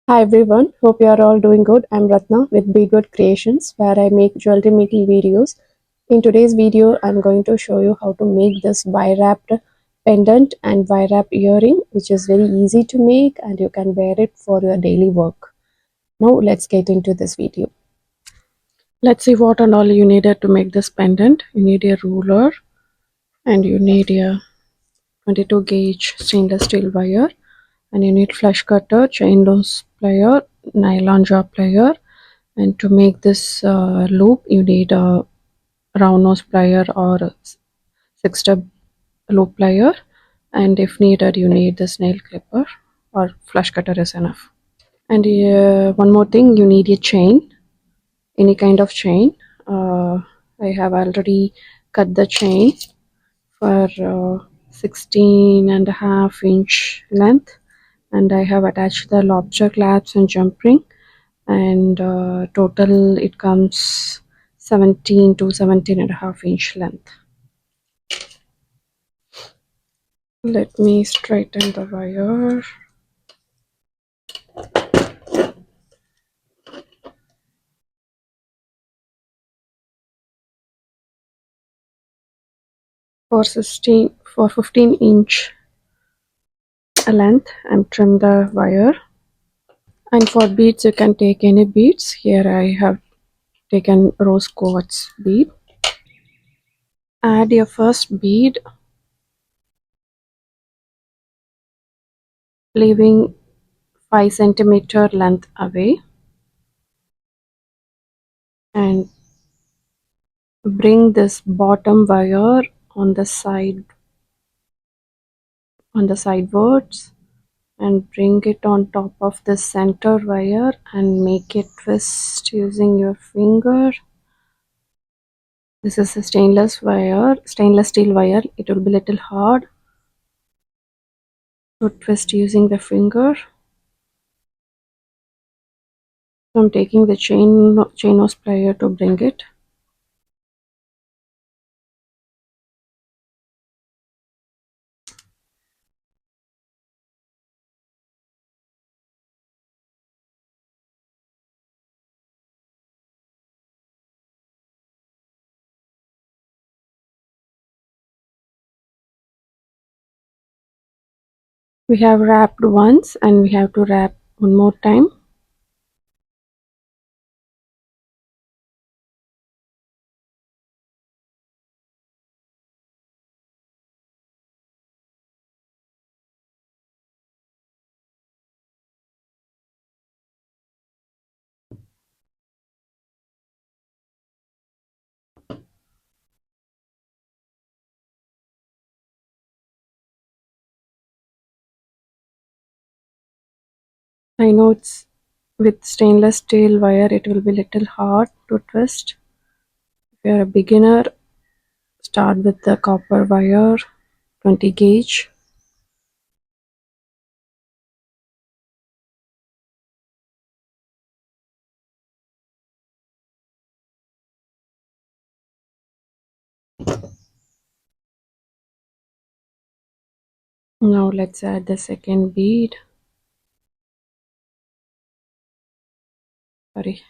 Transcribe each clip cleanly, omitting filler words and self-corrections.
Hi everyone, hope you are all doing good. I'm Rathna with Be Good Creations where I make jewelry making videos. In today's video, I'm going to show you how to make this wire wrapped pendant and wire wrap earring, which is very easy to make and you can wear it for your daily work. Now let's get into this video. Let's see what and all you needed to make this pendant. You need a ruler and you need a 22 gauge stainless steel wire, and you need flush cutter, chain loose plier, nylon jaw plier, and to make this loop you need a round nose plier or a 6-step loop plier, and if needed you need this nail clipper or flush cutter is enough. And one more thing, you need a chain, any kind of chain. I have already cut the chain for 16.5 inch length, and I have attached the lobster clasps and jump ring, and total it comes 17 to 17.5 inch length. Let me straighten the wire. For 15 inch length I'm trim the wire. And for beads you can take any beads. Here I have taken rose quartz bead. Add your first bead, leaving 5 centimeter length away, and bring this bottom wire on the sidewards, and bring it on top of the center wire and make it twist using your finger. This is a stainless steel wire. It will be little hard to twist using the finger. So I'm taking the chain nose plier to bring it. We have wrapped once and we have to wrap one more time. I know it's with stainless steel wire it will be little hard to twist. If you're a beginner, start with the copper wire 20 gauge. Now let's add the second bead. Sorry.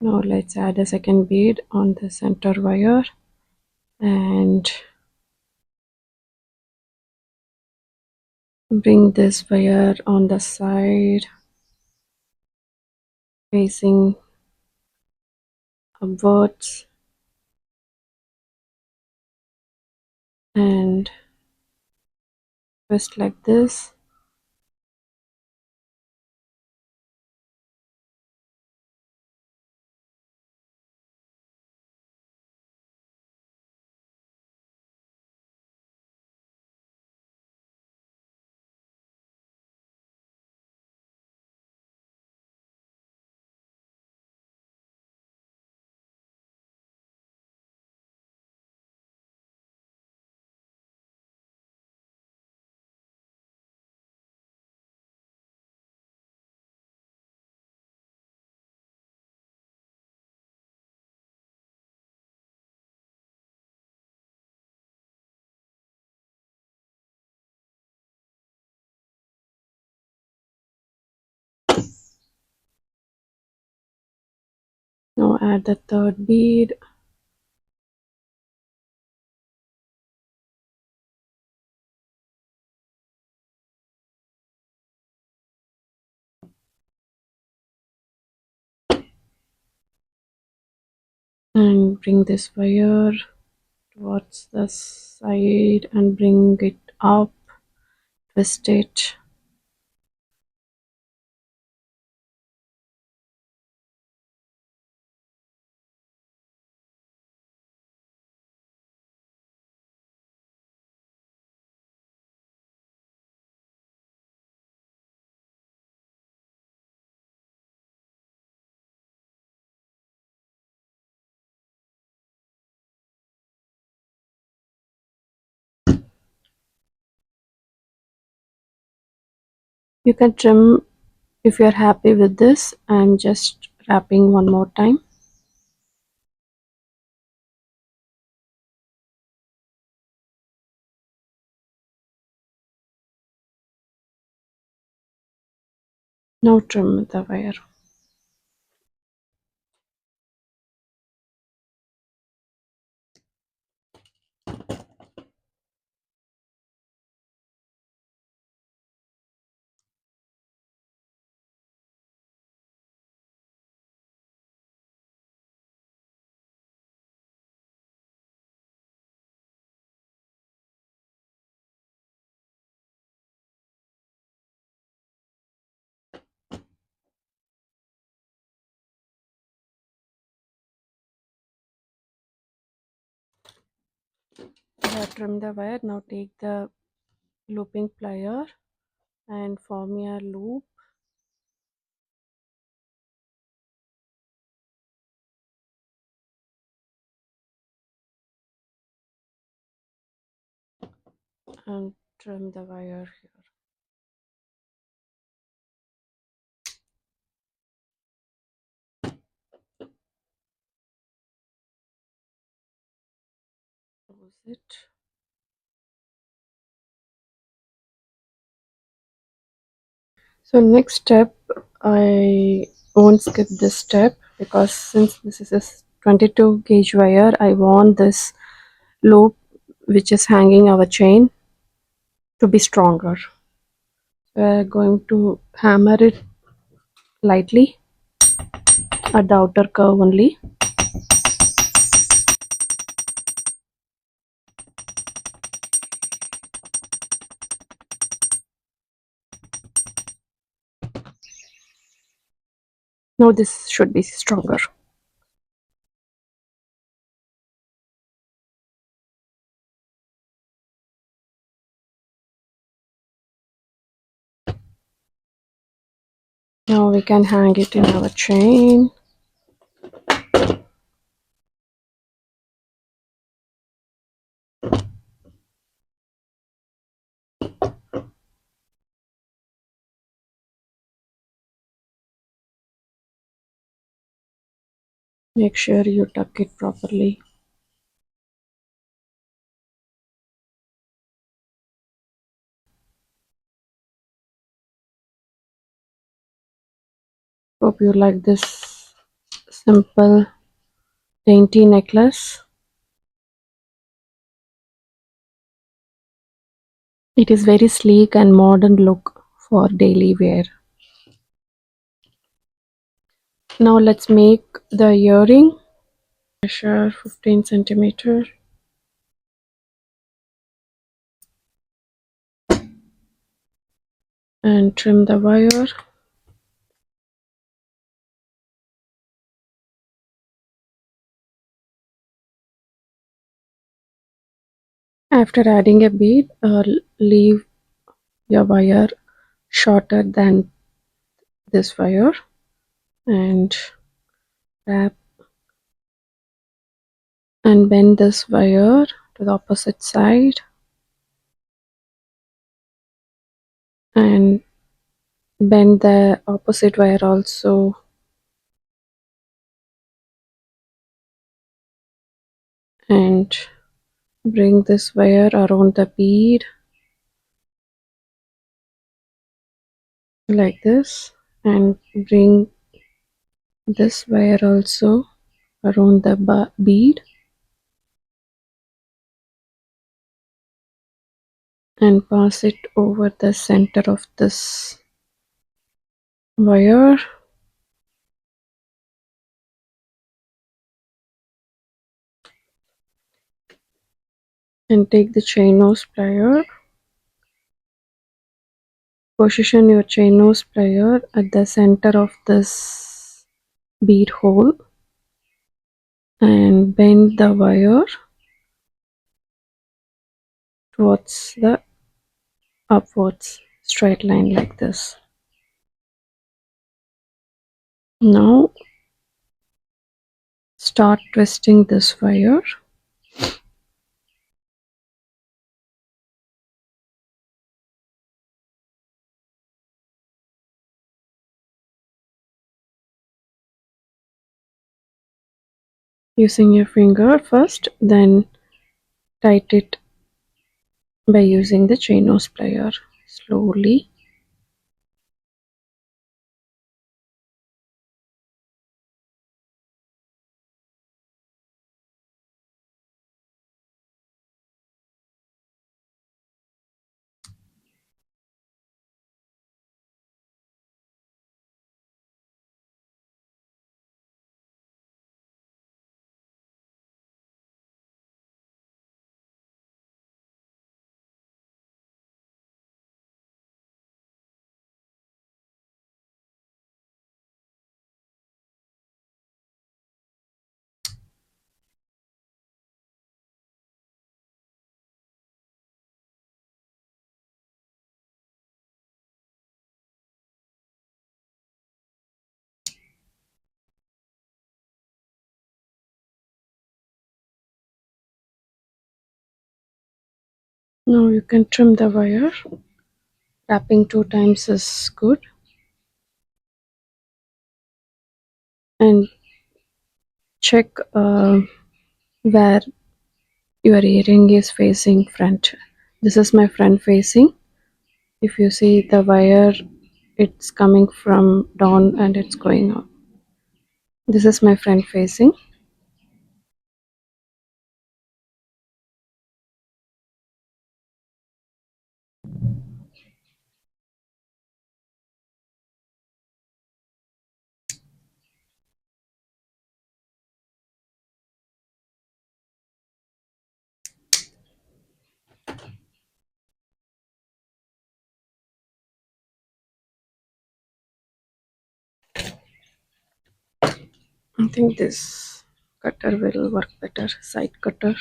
Now let's add the second bead on the center wire and bring this wire on the side facing upwards and twist like this. add the third bead. And bring this wire towards the side and bring it up, twist it. You can trim if you're happy with this. I'm just wrapping one more time. Now trim the wire. Trim the wire. Now take the looping plier and form a loop. And trim the wire here. Close it. So next step, I won't skip this step because since this is a 22 gauge wire, I want this loop which is hanging our chain to be stronger. We're going to hammer it lightly at the outer curve only. Now this should be stronger. Now we can hang it in our chain. Make sure you tuck it properly. Hope you like this simple dainty necklace. It is very sleek and modern look for daily wear. Now let's make the earring. Measure 15 centimeter and trim the wire. After adding a bead, leave your wire shorter than this wire and wrap and bend this wire to the opposite side and bend the opposite wire also and bring this wire around the bead like this and bring this wire also around the bead and pass it over the center of this wire. And take the chain nose plier. Position your chain nose plier at the center of this bead hole and bend the wire towards the upwards straight line like this. Now start twisting this wire. Using your finger first, then tight it by using the chain nose plier slowly. Now you can trim the wire. Wrapping 2 times is good. And check where your earring is facing front. This is my front facing. If you see the wire, it's coming from down and it's going up. This is my front facing. I think this cutter will work better, side cutter.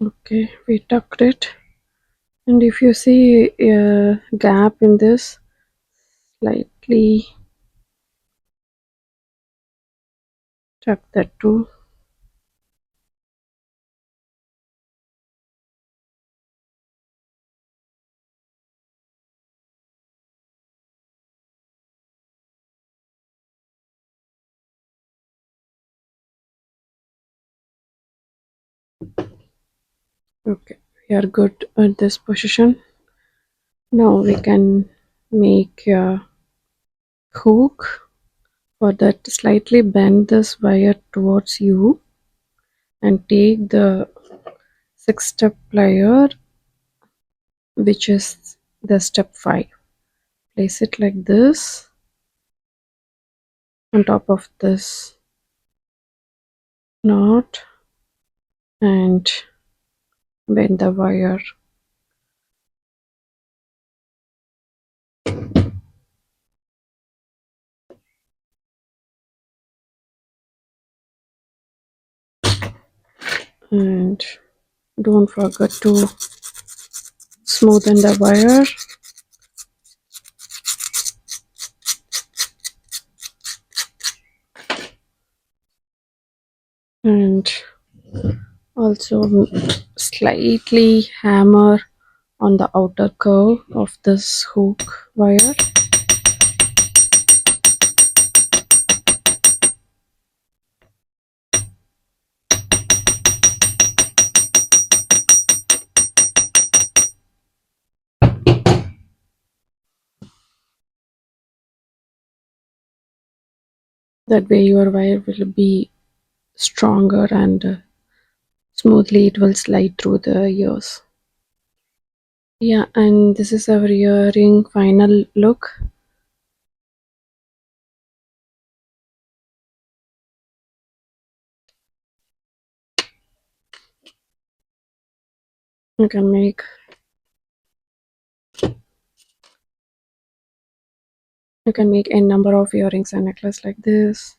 Okay, we tucked it. And if you see a gap in this, slightly tuck that too. Okay, we are good at this position. Now we can make a hook. For that, slightly bend this wire towards you and take the 6-step plier, which is the step 5. Place it like this on top of this knot and bend the wire. And don't forget to smoothen the wire. and also slightly hammer on the outer curve of this hook wire. That way your wire will be stronger and smoothly it will slide through the ears. Yeah, and this is our earring final look. You can make a number of earrings and necklace like this.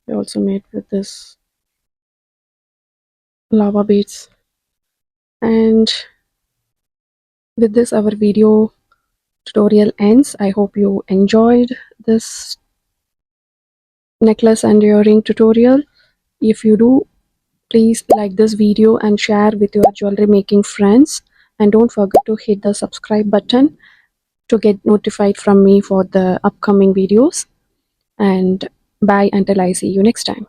We also made with this lava beads. And with this our video tutorial ends. I hope you enjoyed this necklace and earring tutorial. If you do, please like this video and share with your jewelry making friends, and don't forget to hit the subscribe button to get notified from me for the upcoming videos. And bye until I see you next time.